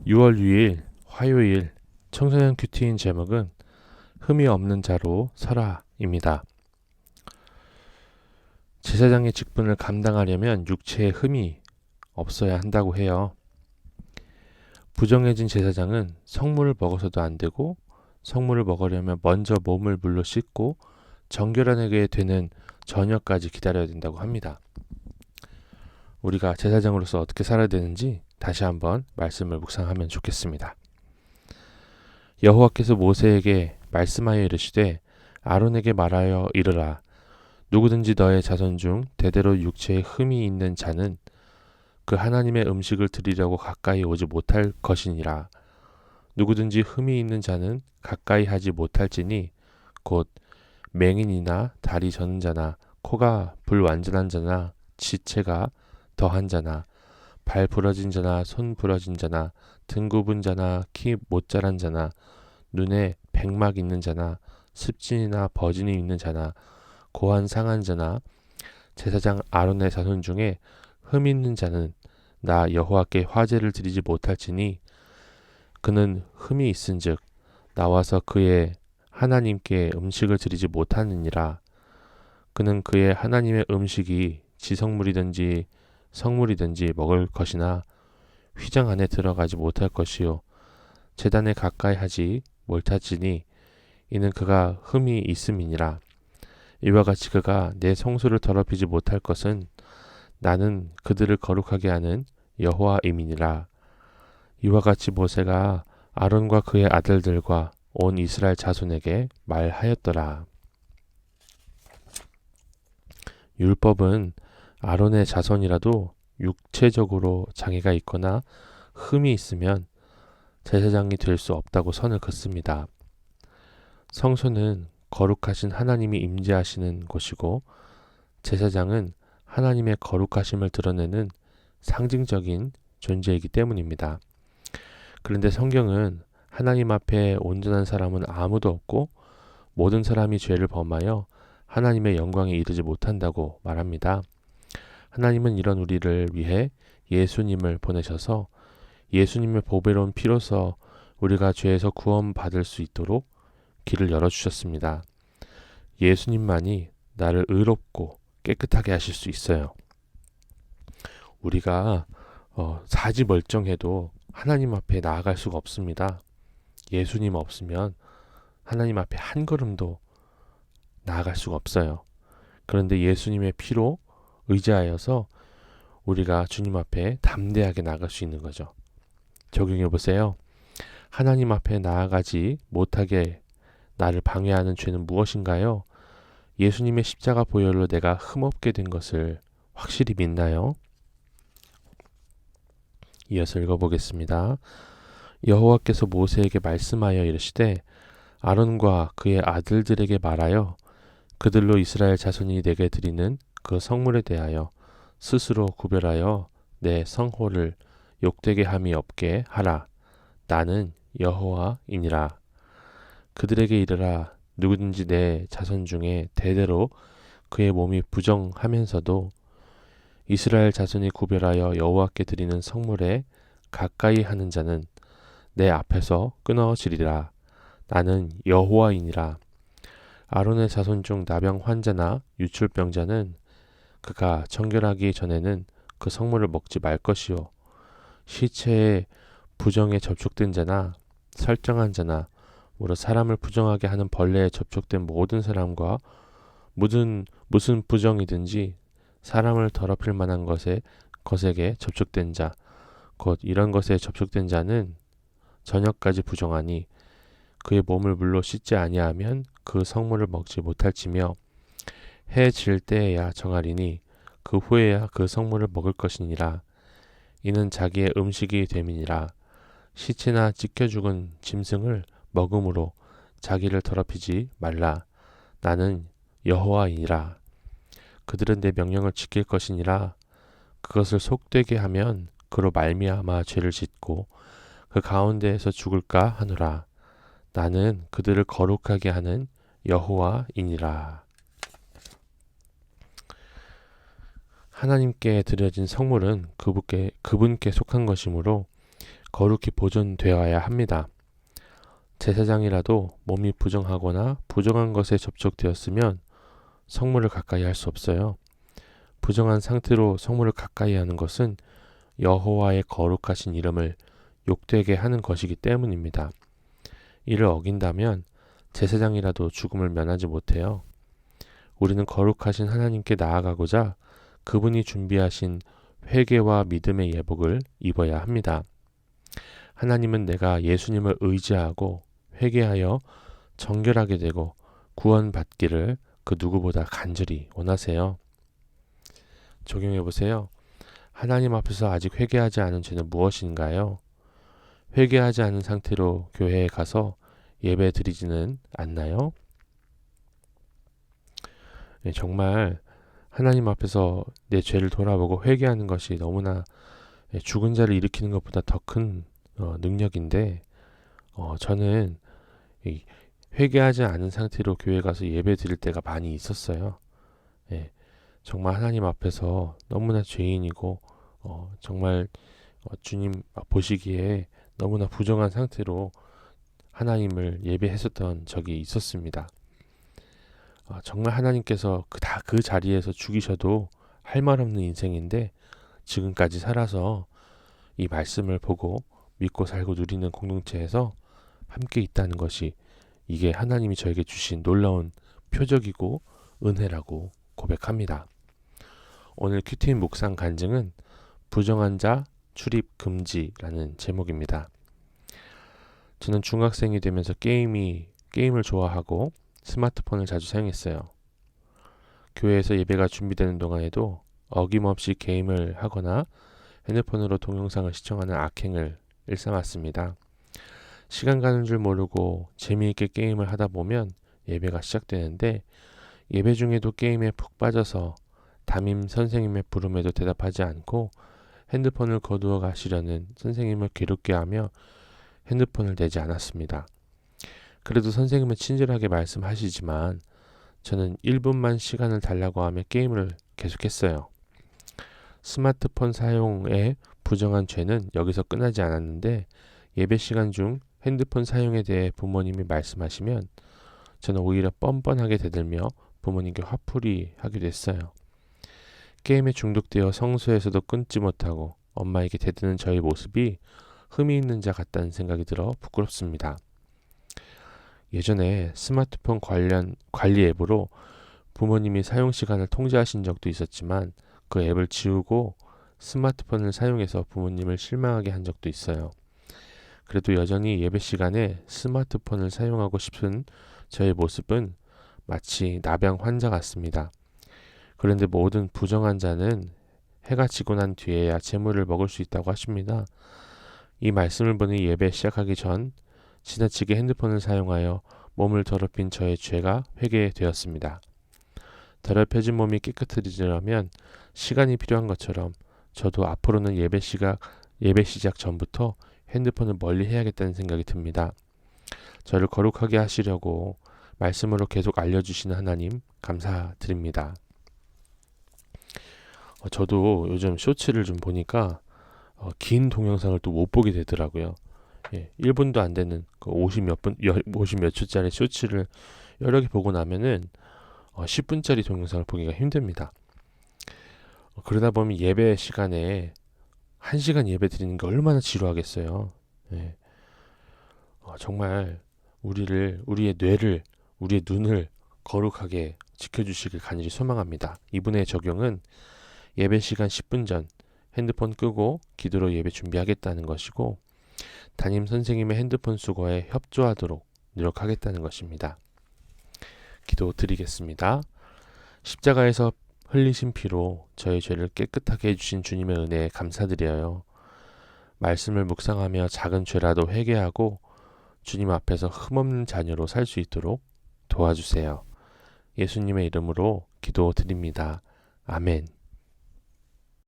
6월 6일 화요일 청소년 큐티인 제목은 흠이 없는 자로 서라입니다. 제사장의 직분을 감당하려면 육체에 흠이 없어야 한다고 해요. 부정해진 제사장은 성물을 먹어서도 안 되고, 성물을 먹으려면 먼저 몸을 물로 씻고 정결하게 되는 저녁까지 기다려야 된다고 합니다. 우리가 제사장으로서 어떻게 살아야 되는지 다시 한번 말씀을 묵상하면 좋겠습니다. 여호와께서 모세에게 말씀하여 이르시되 아론에게 말하여 이르라. 누구든지 너의 자손 중 대대로 육체에 흠이 있는 자는 그 하나님의 음식을 드리려고 가까이 오지 못할 것이니라. 누구든지 흠이 있는 자는 가까이 하지 못할지니 곧 맹인이나 다리 저는 자나 코가 불완전한 자나 지체가 더한 자나 발 부러진 자나 손 부러진 자나 등 굽은 자나 키 못 자란 자나 눈에 백막 있는 자나 습진이나 버진이 있는 자나 고한 상한 자나 제사장 아론의 자손 중에 흠 있는 자는 나 여호와께 화제를 드리지 못할지니 그는 흠이 있은즉 나와서 그의 하나님께 음식을 드리지 못하느니라. 그는 그의 하나님의 음식이 지성물이든지 성물이든지 먹을 것이나 휘장 안에 들어가지 못할 것이요 제단에 가까이 하지 못할지니 이는 그가 흠이 있음이니라. 이와 같이 그가 내 성소를 더럽히지 못할 것은 나는 그들을 거룩하게 하는 여호와임이니라. 이와 같이 모세가 아론과 그의 아들들과 온 이스라엘 자손에게 말하였더라. 율법은 아론의 자손이라도 육체적으로 장애가 있거나 흠이 있으면 제사장이 될 수 없다고 선을 긋습니다. 성소는 거룩하신 하나님이 임재하시는 곳이고 제사장은 하나님의 거룩하심을 드러내는 상징적인 존재이기 때문입니다. 그런데 성경은 하나님 앞에 온전한 사람은 아무도 없고 모든 사람이 죄를 범하여 하나님의 영광에 이르지 못한다고 말합니다. 하나님은 이런 우리를 위해 예수님을 보내셔서 예수님의 보배로운 피로서 우리가 죄에서 구원받을 수 있도록 길을 열어주셨습니다. 예수님만이 나를 의롭고 깨끗하게 하실 수 있어요. 우리가 사지 멀쩡해도 하나님 앞에 나아갈 수가 없습니다. 예수님 없으면 하나님 앞에 한 걸음도 나아갈 수가 없어요. 그런데 예수님의 피로 의지하여서 우리가 주님 앞에 담대하게 나아갈 수 있는 거죠. 적용해 보세요. 하나님 앞에 나아가지 못하게 나를 방해하는 죄는 무엇인가요? 예수님의 십자가 보혈로 내가 흠없게 된 것을 확실히 믿나요? 이어서 읽어보겠습니다. 여호와께서 모세에게 말씀하여 이르시되 아론과 그의 아들들에게 말하여 그들로 이스라엘 자손이 내게 드리는 그 성물에 대하여 스스로 구별하여 내 성호를 욕되게 함이 없게 하라. 나는 여호와이니라. 그들에게 이르라. 누구든지 내 자손 중에 대대로 그의 몸이 부정하면서도 이스라엘 자손이 구별하여 여호와께 드리는 성물에 가까이 하는 자는 내 앞에서 끊어지리라. 나는 여호와이니라. 아론의 자손 중 나병 환자나 유출병자는 그가 정결하기 전에는 그 성물을 먹지 말 것이요 시체에 부정에 접촉된 자나 설정한 자나 무릇 사람을 부정하게 하는 벌레에 접촉된 모든 사람과 무슨 부정이든지 사람을 더럽힐 만한 것에게 접촉된 자 곧 이런 것에 접촉된 자는 저녁까지 부정하니 그의 몸을 물로 씻지 아니하면 그 성물을 먹지 못할지며 해 질 때에야 정하리니 그 후에야 그 성물을 먹을 것이니라. 이는 자기의 음식이 됨이니라. 시체나 찢겨 죽은 짐승을 먹음으로 자기를 더럽히지 말라. 나는 여호와이니라. 그들은 내 명령을 지킬 것이니라. 그것을 속되게 하면 그로 말미암아 죄를 짓고 그 가운데에서 죽을까 하노라. 나는 그들을 거룩하게 하는 여호와이니라. 하나님께 드려진 성물은 그분께 속한 것이므로 거룩히 보존되어야 합니다. 제사장이라도 몸이 부정하거나 부정한 것에 접촉되었으면 성물을 가까이 할 수 없어요. 부정한 상태로 성물을 가까이 하는 것은 여호와의 거룩하신 이름을 욕되게 하는 것이기 때문입니다. 이를 어긴다면 제사장이라도 죽음을 면하지 못해요. 우리는 거룩하신 하나님께 나아가고자 그분이 준비하신 회개와 믿음의 예복을 입어야 합니다. 하나님은 내가 예수님을 의지하고 회개하여 정결하게 되고 구원받기를 그 누구보다 간절히 원하세요. 적용해 보세요. 하나님 앞에서 아직 회개하지 않은 죄는 무엇인가요? 회개하지 않은 상태로 교회에 가서 예배 드리지는 않나요? 네, 정말 하나님 앞에서 내 죄를 돌아보고 회개하는 것이 너무나 죽은 자를 일으키는 것보다 더 큰 능력인데 저는 회개하지 않은 상태로 교회 가서 예배 드릴 때가 많이 있었어요. 예, 정말 하나님 앞에서 너무나 죄인이고 정말 주님 보시기에 너무나 부정한 상태로 하나님을 예배했었던 적이 있었습니다. 정말 하나님께서 그 자리에서 죽이셔도 할 말 없는 인생인데 지금까지 살아서 이 말씀을 보고 믿고 살고 누리는 공동체에서 함께 있다는 것이 이게 하나님이 저에게 주신 놀라운 표적이고 은혜라고 고백합니다. 오늘 큐티인 묵상 간증은 부정한 자 출입 금지라는 제목입니다. 저는 중학생이 되면서 게임을 좋아하고 스마트폰을 자주 사용했어요. 교회에서 예배가 준비되는 동안에도 어김없이 게임을 하거나 핸드폰으로 동영상을 시청하는 악행을 일삼았습니다. 시간 가는 줄 모르고 재미있게 게임을 하다 보면 예배가 시작되는데 예배 중에도 게임에 푹 빠져서 담임 선생님의 부름에도 대답하지 않고 핸드폰을 거두어 가시려는 선생님을 괴롭게 하며 핸드폰을 내지 않았습니다. 그래도 선생님은 친절하게 말씀하시지만 저는 1분만 시간을 달라고 하며 게임을 계속했어요. 스마트폰 사용의 부정한 죄는 여기서 끝나지 않았는데 예배 시간 중 핸드폰 사용에 대해 부모님이 말씀하시면 저는 오히려 뻔뻔하게 대들며 부모님께 화풀이 하기도 했어요. 게임에 중독되어 성소에서도 끊지 못하고 엄마에게 대드는 저의 모습이 흠이 있는 자 같다는 생각이 들어 부끄럽습니다. 예전에 스마트폰 관리 앱으로 부모님이 사용 시간을 통제하신 적도 있었지만 그 앱을 지우고 스마트폰을 사용해서 부모님을 실망하게 한 적도 있어요. 그래도 여전히 예배 시간에 스마트폰을 사용하고 싶은 저의 모습은 마치 납양 환자 같습니다. 그런데 모든 부정한 자는 해가 지고 난 뒤에야 재물을 먹을 수 있다고 하십니다. 이 말씀을 보니 예배 시작하기 전 지나치게 핸드폰을 사용하여 몸을 더럽힌 저의 죄가 회개되었습니다. 더럽혀진 몸이 깨끗해지려면 시간이 필요한 것처럼 저도 앞으로는 예배 시작 전부터 핸드폰을 멀리 해야겠다는 생각이 듭니다. 저를 거룩하게 하시려고 말씀으로 계속 알려주시는 하나님 감사드립니다. 저도 요즘 쇼츠를 좀 보니까 긴 동영상을 또 못 보게 되더라고요. 1분도 안 되는 50 몇 초짜리 쇼츠를 여러 개 보고 나면은 10분짜리 동영상을 보기가 힘듭니다. 그러다 보면 예배 시간에 1시간 예배 드리는 게 얼마나 지루하겠어요. 정말 우리의 뇌를, 우리의 눈을 거룩하게 지켜주시길 간절히 소망합니다. 이분의 적용은 예배 시간 10분 전 핸드폰 끄고 기도로 예배 준비하겠다는 것이고 담임 선생님의 핸드폰 수거에 협조하도록 노력하겠다는 것입니다. 기도 드리겠습니다. 십자가에서 흘리신 피로 저의 죄를 깨끗하게 해주신 주님의 은혜에 감사드려요. 말씀을 묵상하며 작은 죄라도 회개하고 주님 앞에서 흠없는 자녀로 살 수 있도록 도와주세요. 예수님의 이름으로 기도 드립니다. 아멘.